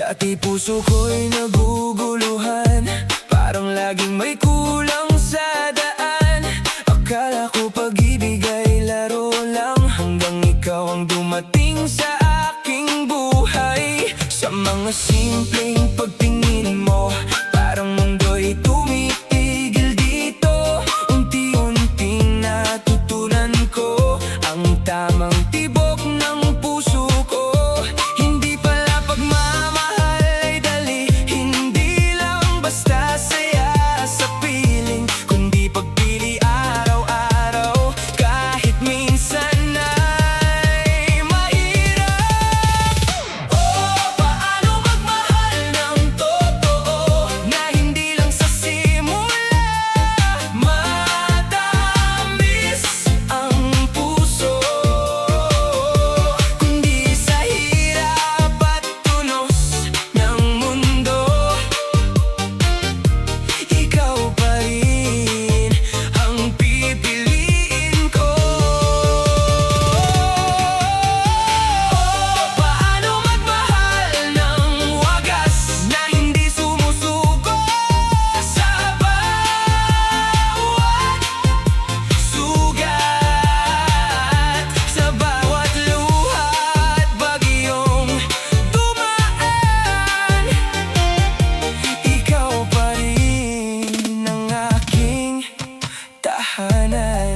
Dati puso ko'y naguguluhan, parang laging may kulang sa daan. Akala ko pag-ibig ay laro lang, hanggang ikaw ang dumating sa aking buhay. Sa mga simpleng pagtingin mo, parang mundo'y tumitigil dito. Unti-unting natutunan ko ang tamang tibok ng puso ko. Hindi pala pagmamahal ay dali, hindi lang basta saya sa piling, kundi pagpili araw-araw kahit minsan ay mahirap. Oh, paano magmahal ng totoo na hindi lang sa simula matamis ang puso, kundi sa hirap at tunos ng mundo. Ikaw pa rin ang pipiliin ko. Oh, paano magmahal ng wagas na hindi sumusuko sa bawat sugat, sa bawat luha at bagyong dumaan. Ikaw pa rin ang aking tahanan.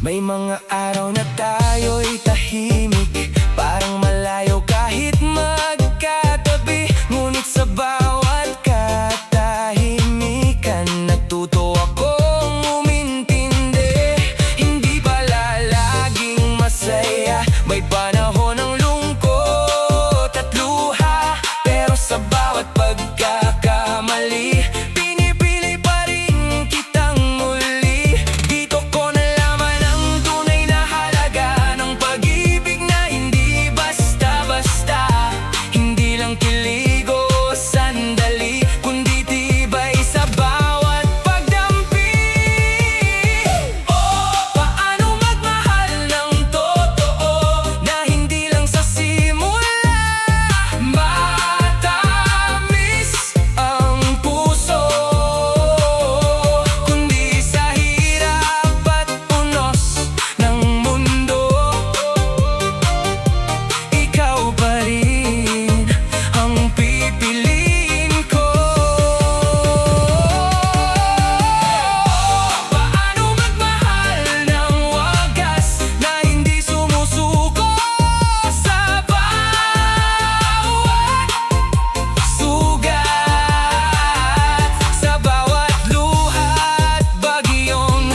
May mga araw na tayo'y tahimik, parang malayo kahit magkatabi. Ngunit sa bawat katahimikan, natuto akong umintindi. Hindi pala laging masaya, may panahon ng lungkot at luha. Pero sa bawat pagkakamali, pinipili pa rin kitang muli. Dito ko nalaman ang tunay na halaga ng pag-ibig na hindi basta-basta. Hindi lang kilig o sandali, kundi tibay sa bawat pagdampi. Oh, paano magmahal ng totoo na hindi lang sa simula matamis ang puso, kundi sa hirap at unos ng mundo. Ikaw pa rin ang pipiliin ko. Paano magmahal ng wagas na hindi sumusuko sa bawat sugat, sa bawat luha at bagyong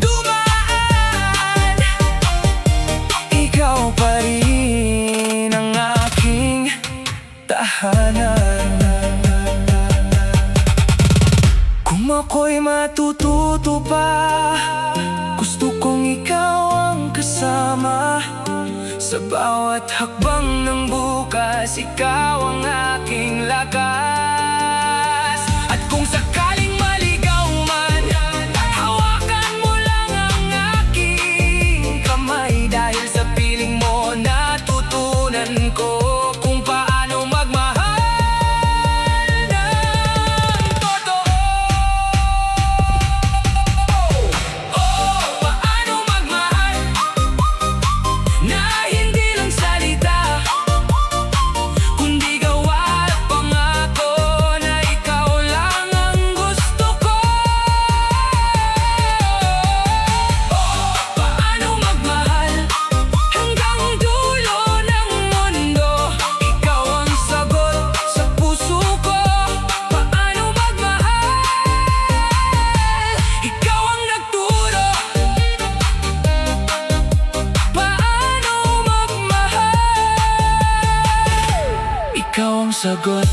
dumaan. Ikaw pa rin ang aking tahanan. Kung ako'y matututo pa, gusto kong ikaw ang kasama. Sa bawat hakbang ng bukas, ikaw ang aking lakas. At kung sakaling maligaw man, hawakan mo lang ang aking kamay. Dahil sa piling mo, natutunan ko kung paano magmahal ng totoo. Oh, paano magmahal na hindi lang salita, kundi gawa at pangako na ikaw lang ang gusto ko. Oh, paano magmahal hanggang dulo ng mundo. Ikaw ang sagot sa puso ko. Paano magmahal, ikaw ang nagturo. Paano magmahal, ikaw ang sagot.